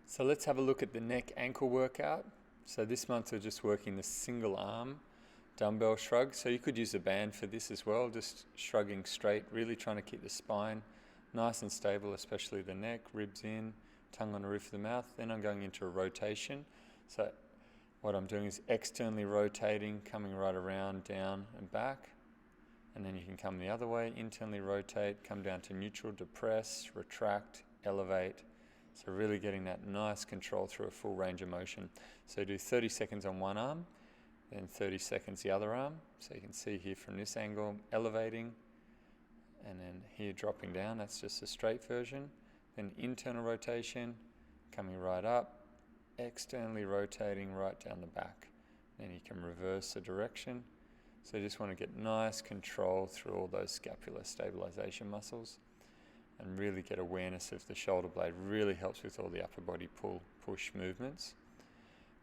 So let's have a look at the neck ankle workout. So this month we're just working the single arm dumbbell shrug. So you could use a band for this as well, just shrugging straight, really trying to keep the spine nice and stable, especially the neck, ribs in, tongue on the roof of the mouth. Then I'm going into a rotation. So what I'm doing is externally rotating, coming right around, down and back. And then you can come the other way, internally rotate, come down to neutral, depress, retract, elevate. So really getting that nice control through a full range of motion. So do 30 seconds on one arm, then 30 seconds the other arm. So you can see here from this angle, elevating, and then here dropping down. That's just a straight version. Then internal rotation, coming right up, externally rotating right down the back. Then you can reverse the direction. So you just want to get nice control through all those scapular stabilization muscles and really get awareness of the shoulder blade. Really helps with all the upper body pull, push movements.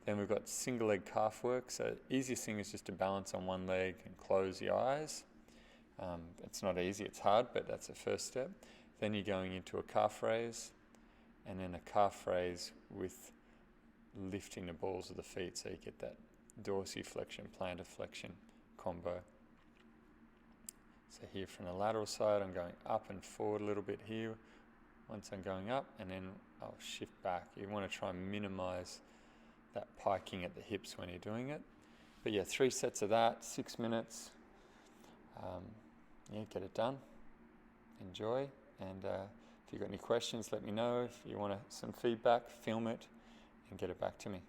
Then we've got single leg calf work. So easiest thing is just to balance on one leg and close the eyes. It's not easy, it's hard, but that's the first step. Then you're going into a calf raise, and then a calf raise with lifting the balls of the feet, so you get that dorsiflexion, plantar flexion combo. So here from the lateral side, I'm going up and forward a little bit here. Once I'm going up, and then I'll shift back. You want to try and minimize that piking at the hips when you're doing it. But yeah, 3 sets of that, 6 minutes. Yeah, get it done. Enjoy. And if you've got any questions, let me know. If you want some feedback, film it and get it back to me.